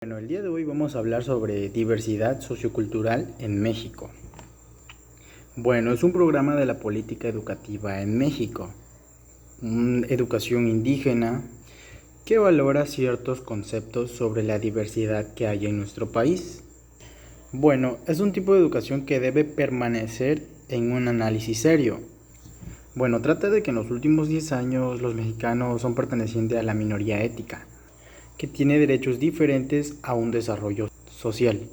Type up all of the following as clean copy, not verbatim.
Bueno, el día de hoy vamos a hablar sobre diversidad sociocultural en México. Bueno, es un programa de la política educativa en México, educación indígena, que valora ciertos conceptos sobre la diversidad que hay en nuestro país. Bueno, es un tipo de educación que debe permanecer en un análisis serio. Bueno, trata de que en los últimos 10 años los mexicanos son pertenecientes a la minoría étnica, que tiene derechos diferentes a un desarrollo social.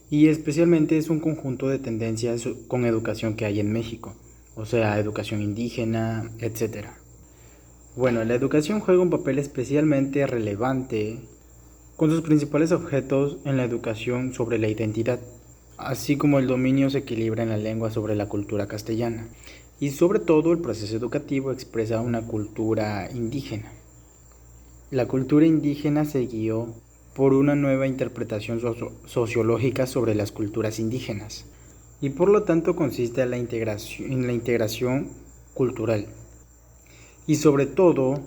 Y especialmente es un conjunto de tendencias con educación que hay en México, o sea, educación indígena, etc. Bueno, la educación juega un papel especialmente relevante con sus principales objetos en la educación sobre la identidad, así como el dominio se equilibra en la lengua sobre la cultura castellana. Y sobre todo el proceso educativo expresa una cultura indígena. La cultura indígena se guió por una nueva interpretación sociológica sobre las culturas indígenas y por lo tanto consiste en la integración cultural. Y sobre todo,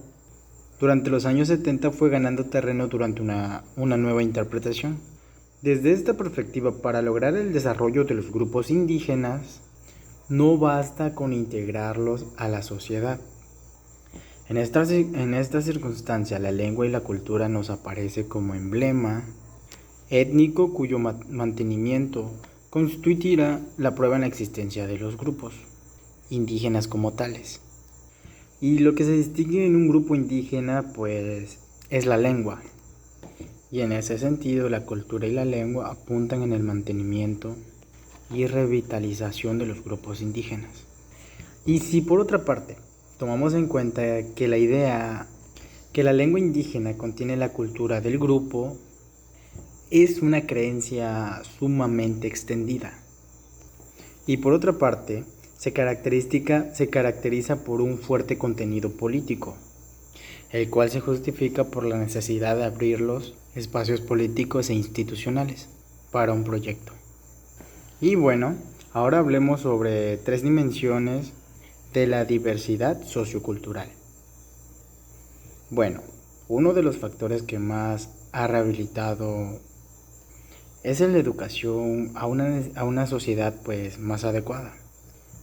durante los años 70 fue ganando terreno durante una nueva interpretación. Desde esta perspectiva, para lograr el desarrollo de los grupos indígenas, no basta con integrarlos a la sociedad. En esta circunstancia, la lengua y la cultura nos aparece como emblema étnico cuyo mantenimiento constituirá la prueba en la existencia de los grupos indígenas como tales. Y lo que se distingue en un grupo indígena, pues, es la lengua. Y en ese sentido, la cultura y la lengua apuntan en el mantenimiento y revitalización de los grupos indígenas. Y si por otra parte tomamos en cuenta que la idea que la lengua indígena contiene la cultura del grupo, es una creencia sumamente extendida. Y por otra parte, se caracteriza por un fuerte contenido político, el cual se justifica por la necesidad de abrir los espacios políticos e institucionales para un proyecto. Y bueno, ahora hablemos sobre 3 dimensiones de la diversidad sociocultural. Bueno, uno de los factores que más ha rehabilitado es la educación a una sociedad pues más adecuada,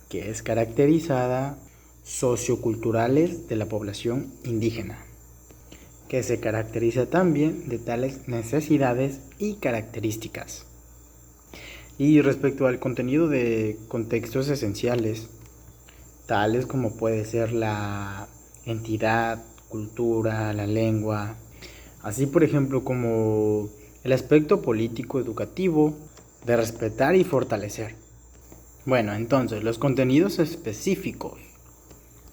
que es caracterizada socioculturales de la población indígena, que se caracteriza también de tales necesidades y características. Y respecto al contenido de contextos esenciales, tales como puede ser la entidad, cultura, la lengua, así por ejemplo como el aspecto político educativo de respetar y fortalecer. Bueno, entonces los contenidos específicos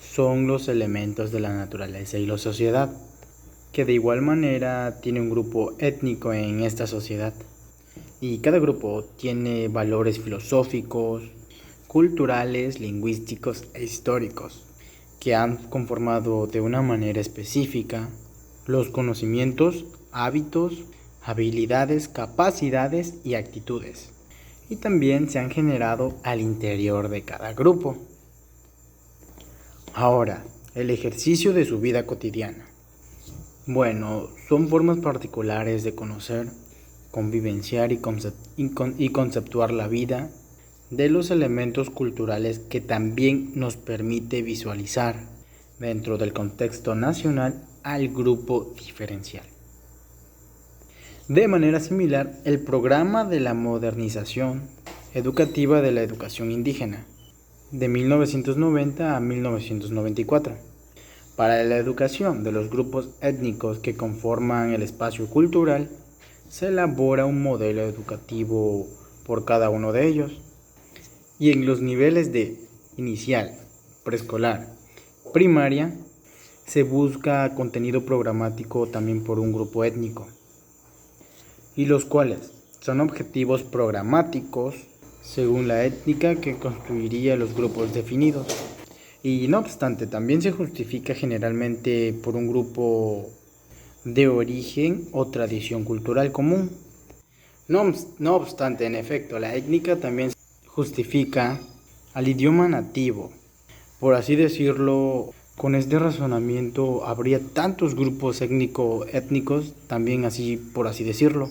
son los elementos de la naturaleza y la sociedad, que de igual manera tiene un grupo étnico en esta sociedad. Y cada grupo tiene valores filosóficos, culturales, lingüísticos e históricos, que han conformado de una manera específica los conocimientos, hábitos, habilidades, capacidades y actitudes. Y también se han generado al interior de cada grupo. Ahora, el ejercicio de su vida cotidiana. Bueno, son formas particulares de conocer, convivenciar y conceptuar la vida de los elementos culturales que también nos permite visualizar dentro del contexto nacional al grupo diferencial. De manera similar, el programa de la modernización educativa de la educación indígena de 1990 a 1994 para la educación de los grupos étnicos que conforman el espacio cultural, se elabora un modelo educativo por cada uno de ellos. Y en los niveles de inicial, preescolar, primaria, se busca contenido programático también por un grupo étnico, y los cuales son objetivos programáticos según la étnica que constituiría los grupos definidos. Y no obstante, también se justifica generalmente por un grupo de origen o tradición cultural común. No obstante, en efecto, la étnica también justifica al idioma nativo, por así decirlo, con este razonamiento habría tantos grupos étnicos, también así por así decirlo.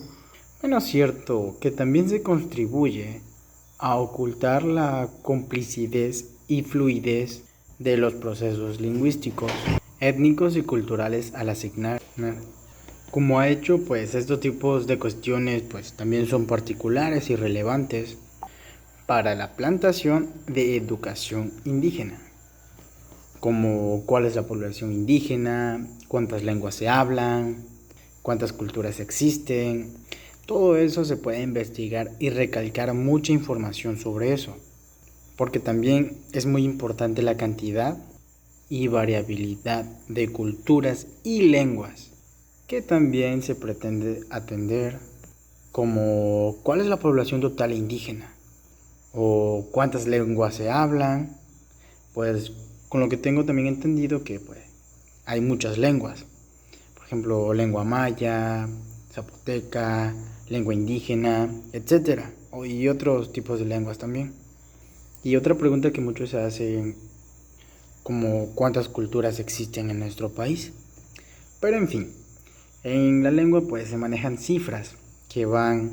Bueno, es cierto que también se contribuye a ocultar la complicidad y fluidez de los procesos lingüísticos, étnicos y culturales al asignar. Como ha hecho, pues estos tipos de cuestiones pues también son particulares y relevantes para la plantación de educación indígena, como cuál es la población indígena, cuántas lenguas se hablan, cuántas culturas existen. Todo eso se puede investigar y recalcar mucha información sobre eso, porque también es muy importante la cantidad y variabilidad de culturas y lenguas que también se pretende atender, como cuál es la población total indígena o cuántas lenguas se hablan. Pues con lo que tengo también entendido que pues hay muchas lenguas, por ejemplo lengua maya, zapoteca, lengua indígena, etcétera, y otros tipos de lenguas también. Y otra pregunta que muchos se hacen, como cuántas culturas existen en nuestro país. Pero en fin, en la lengua pues se manejan cifras que van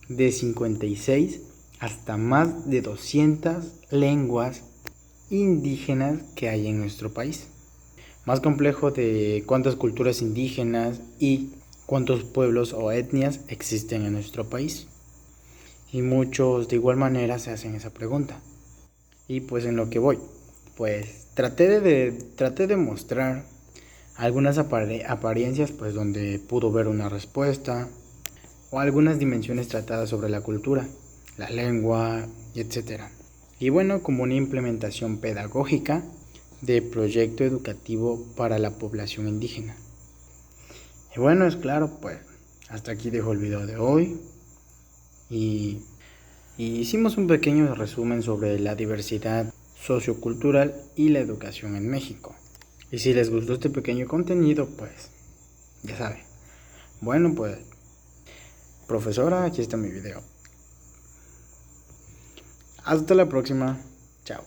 de 56 hasta más de 200 lenguas indígenas que hay en nuestro país. Más complejo de cuántas culturas indígenas y cuántos pueblos o etnias existen en nuestro país. Y muchos de igual manera se hacen esa pregunta. Y pues en lo que voy, pues traté de mostrar algunas apariencias pues donde pudo ver una respuesta o algunas dimensiones tratadas sobre la cultura, la lengua, etcétera. Y bueno, como una implementación pedagógica de proyecto educativo para la población indígena. Y bueno, es claro, pues hasta aquí dejo el video de hoy y hicimos un pequeño resumen sobre la diversidad sociocultural y la educación en México. Y si les gustó este pequeño contenido, pues ya saben. Bueno, pues profesora, aquí está mi video. Hasta la próxima. Chao.